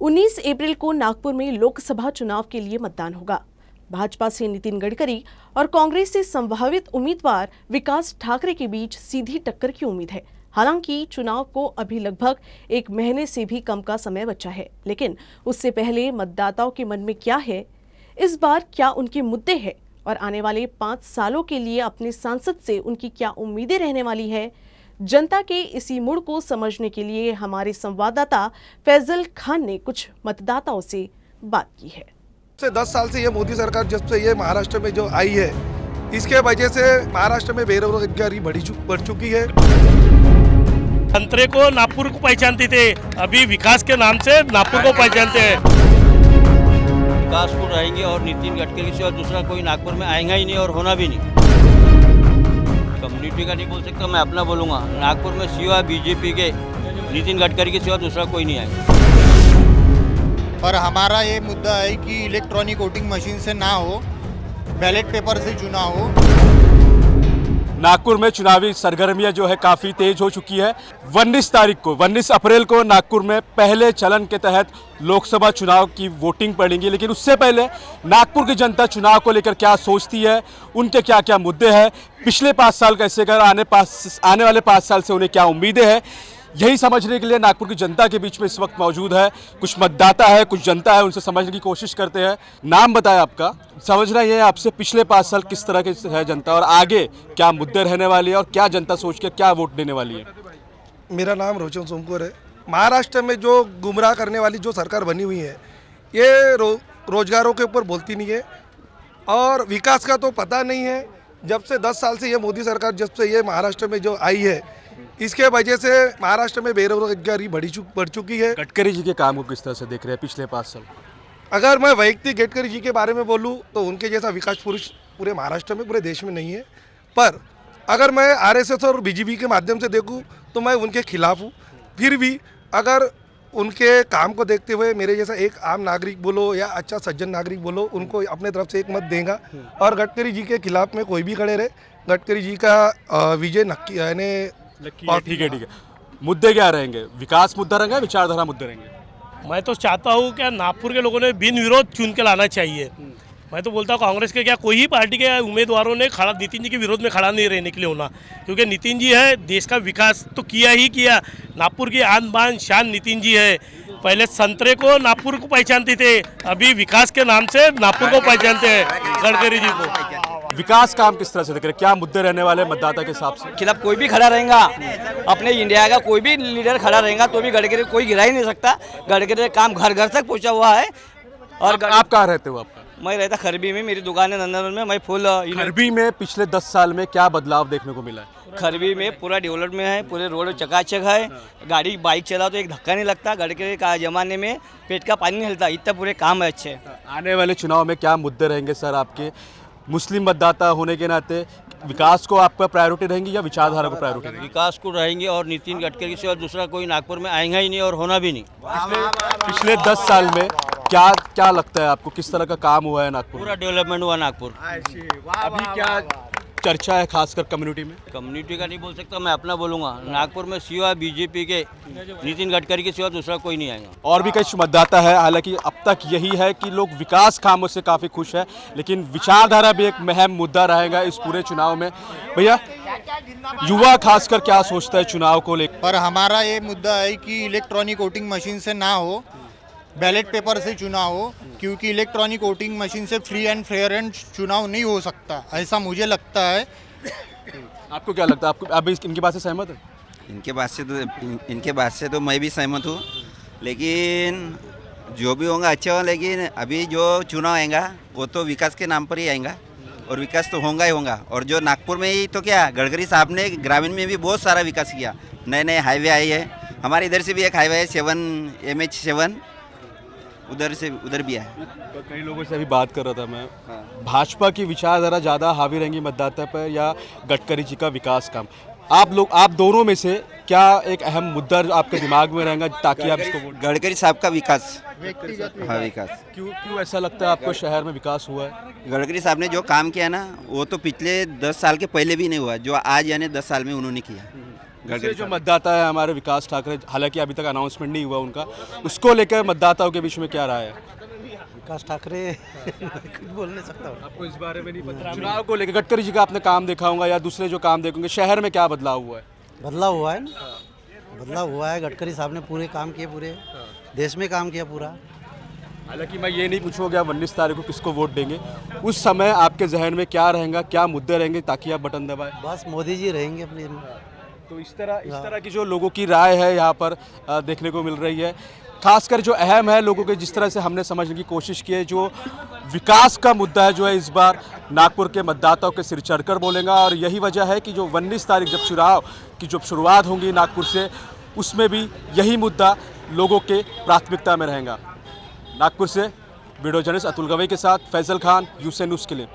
19 अप्रैल को नागपुर में लोकसभा चुनाव के लिए मतदान होगा। भाजपा से नितिन गडकरी और कांग्रेस से संभावित उम्मीदवार विकास ठाकरे के बीच सीधी टक्कर की उम्मीद है। हालांकि चुनाव को अभी लगभग एक महीने से भी कम का समय बचा है, लेकिन उससे पहले मतदाताओं के मन में क्या है, इस बार क्या उनके मुद्दे हैं और आने वाले 5 सालों के लिए अपने सांसद से उनकी क्या उम्मीदें रहने वाली है, जनता के इसी मूड को समझने के लिए हमारे संवाददाता फैजल खान ने कुछ मतदाताओं से बात की है। 10 साल से ये मोदी सरकार जब से ये महाराष्ट्र में जो आई है, इसके वजह से महाराष्ट्र में बेरोजगारी बढ़ चुकी है। संतरे को नागपुर को पहचानते थे, अभी विकास के नाम से नागपुर को पहचानते हैं। विकास को रहेंगे और नितिन गडकरी से और दूसरा कोई नागपुर में आएगा ही नहीं और होना भी नहीं। कम्युनिटी का नहीं बोल सकता, मैं अपना बोलूँगा। नागपुर में सिवा बीजेपी के नितिन गडकरी के सिवा दूसरा कोई नहीं आएगा। पर हमारा ये मुद्दा है कि इलेक्ट्रॉनिक वोटिंग मशीन से ना हो, बैलेट पेपर से चुनाव हो। नागपुर में चुनावी सरगर्मियां जो है काफ़ी तेज हो चुकी है। 19 अप्रैल को नागपुर में पहले चलन के तहत लोकसभा चुनाव की वोटिंग पड़ेगी, लेकिन उससे पहले नागपुर की जनता चुनाव को लेकर क्या सोचती है, उनके क्या क्या मुद्दे हैं, पिछले 5 साल कैसे कर आने वाले 5 साल से उन्हें क्या उम्मीदें हैं, यही समझने के लिए नागपुर की जनता के बीच में इस वक्त मौजूद है। कुछ मतदाता है, कुछ जनता है, उनसे समझने की कोशिश करते हैं। नाम बताएं आपका, समझना ये है आपसे पिछले 5 साल किस तरह की है जनता और आगे क्या मुद्दे रहने वाली है और क्या जनता सोच के क्या वोट देने वाली है। मेरा नाम रोशन सोमकुर है। महाराष्ट्र में जो गुमराह करने वाली जो सरकार बनी हुई है, ये रोजगारों के ऊपर बोलती नहीं है और विकास का तो पता नहीं है। जब से 10 साल से ये मोदी सरकार जब से ये महाराष्ट्र में जो आई है, इसके वजह से महाराष्ट्र में बेरोजगारी बढ़ चुकी है। गडकरी जी के काम को किस तरह से देख रहे हैं पिछले 5 साल? अगर मैं वैयक्तिक गडकरी जी के बारे में बोलूं तो उनके जैसा विकास पुरुष पूरे महाराष्ट्र में, पूरे देश में नहीं है। पर अगर मैं आरएसएस और बीजेपी के माध्यम से देखूं तो मैं उनके खिलाफ हूं। फिर भी अगर उनके काम को देखते हुए मेरे जैसा एक आम नागरिक बोलो या अच्छा सज्जन नागरिक बोलो, उनको अपने तरफ से एक मत देगा और गडकरी जी के खिलाफ में कोई भी खड़े रहे, गडकरी जी का विजय नक्की यानी। ठीक है। मुद्दे क्या रहेंगे? विकास मुद्दा रहेंगे, विचारधारा मुद्दे रहेंगे? मैं तो चाहता हूँ कि नागपुर के लोगों ने बिन विरोध चुन के लाना चाहिए। मैं तो बोलता हूँ कांग्रेस के क्या कोई ही पार्टी के उम्मीदवारों ने खड़ा नितिन जी के विरोध में खड़ा नहीं रहने के लिए होना, क्योंकि नितिन जी है, देश का विकास तो किया ही किया। नागपुर की आन बान शान नितिन जी है। पहले संतरे को नागपुर को पहचानते थे, अभी विकास के नाम से नागपुर को पहचानते हैं गडकरी जी को। विकास काम किस तरह से देख रहे हैं? क्या मुद्दे रहने वाले मतदाता के हिसाब से? खिलाफ कोई भी खड़ा रहेगा, अपने इंडिया का कोई भी लीडर खड़ा रहेगा तो भी गडकरी कोई गिरा ही नहीं सकता। गडकरी का काम घर घर तक पहुंचा हुआ है। और आप कहाँ रहते हो? आपका? मैं रहता खरबी में, मेरी दुकान है नंदनवन में। मैं फुल खरबी में पिछले 10 साल में क्या बदलाव देखने को मिला है? खरबी में पूरा डेवलपमेंट है, पूरे रोड चकाचक है। गाड़ी बाइक चलाओ तो एक धक्का नहीं लगता। गडकरी का ज़माने में पेट का पानी नहीं हिलता, इतना पूरे काम है अच्छे। आने वाले चुनाव में क्या मुद्दे रहेंगे सर आपके? मुस्लिम मतदाता होने के नाते विकास को आपका प्रायोरिटी रहेंगी या विचारधारा को प्रायोरिटी रहेगी? विकास को रहेंगे और नितिन गडकरी से और दूसरा कोई नागपुर में आएगा ही नहीं और होना भी नहीं। पिछले 10 साल में क्या लगता है आपको, किस तरह का काम हुआ है नागपुर? पूरा डेवलपमेंट हुआ नागपुर। अभी क्या चर्चा है खासकर कम्युनिटी में? कम्युनिटी का नहीं बोल सकता, मैं अपना बोलूँगा। नागपुर में सिवा बीजेपी के नितिन गडकरी के सिवा दूसरा कोई नहीं आएगा। और भी कुछ मतदाता है, हालांकि अब तक यही है कि लोग विकास कामों से काफ़ी खुश है, लेकिन विचारधारा भी एक अहम मुद्दा रहेगा इस पूरे चुनाव में। भैया, युवा खासकर क्या सोचता है चुनाव को लेकर? पर हमारा ये मुद्दा है कि इलेक्ट्रॉनिक वोटिंग मशीन से ना हो, बैलेट पेपर से चुनाव हो, क्योंकि इलेक्ट्रॉनिक वोटिंग मशीन से फ्री एंड फेयर एंड चुनाव नहीं हो सकता, ऐसा मुझे लगता है। आपको क्या लगता है? आपको अभी इनकी बात से सहमत है? इनके बात से तो मैं भी सहमत हूँ, लेकिन जो भी होगा अच्छा हो। लेकिन अभी जो चुनाव आएगा वो तो विकास के नाम पर ही आएगा और विकास तो होगा ही होगा। और जो नागपुर में ही तो क्या गडकरी साहब ने ग्रामीण में भी बहुत सारा विकास किया। नए नए हाईवे आए हैं, हमारे इधर से भी एक हाईवे है 7 उधर भी है। तो कई लोगों से अभी बात कर रहा था मैं, भाजपा की विचारधारा ज़्यादा हावी रहेंगी मतदाता पर या गडकरी जी का विकास काम? आप दोनों में से क्या एक अहम मुद्दा आपके दिमाग में रहेगा ताकि आप इसको वोट? गडकरी साहब का विकास। हाँ, विकास। क्यों ऐसा लगता है आपको शहर में विकास हुआ है? गडकरी साहब ने जो काम किया ना, वो तो पिछले 10 साल के पहले भी नहीं हुआ, जो आज यानी 10 साल में उन्होंने किया। दूसरे जो मतदाता है हमारे विकास ठाकरे, हालांकि अभी तक अनाउंसमेंट नहीं हुआ उनका, उसको लेकर मतदाताओं के बीच में क्या राय है? विकास ठाकरे कुछ बोल नहीं सकता हूँ। आपको इस बारे में नहीं पता? चुनाव को लेकर गडकरी जी का आपने काम देखा होगा या दूसरे जो काम देखेंगे, शहर में क्या बदलाव हुआ है? बदलाव हुआ है ना, बदलाव हुआ है। गडकरी साहब ने पूरे काम किए, पूरे देश में काम किया पूरा। हालांकि मैं ये नहीं पूछूंगा आप 19 तारीख को किसको वोट देंगे, उस समय आपके जहन में क्या रहेगा, क्या मुद्दे रहेंगे ताकि आप बटन दबाएं? बस मोदी जी रहेंगे अपने। तो इस तरह की जो लोगों की राय है यहाँ पर देखने को मिल रही है। खासकर जो अहम है लोगों के, जिस तरह से हमने समझने की कोशिश की है, जो विकास का मुद्दा है जो है इस बार नागपुर के मतदाताओं के सिर चढ़कर बोलेगा। और यही वजह है कि जो 19 तारीख जब चुनाव की जब शुरुआत होगी नागपुर से, उसमें भी यही मुद्दा लोगों के प्राथमिकता में रहेगा। नागपुर से वीडियो जर्नलिस्ट अतुल गवई के साथ फैजल खान, यूसे न्यूज़ के लिए।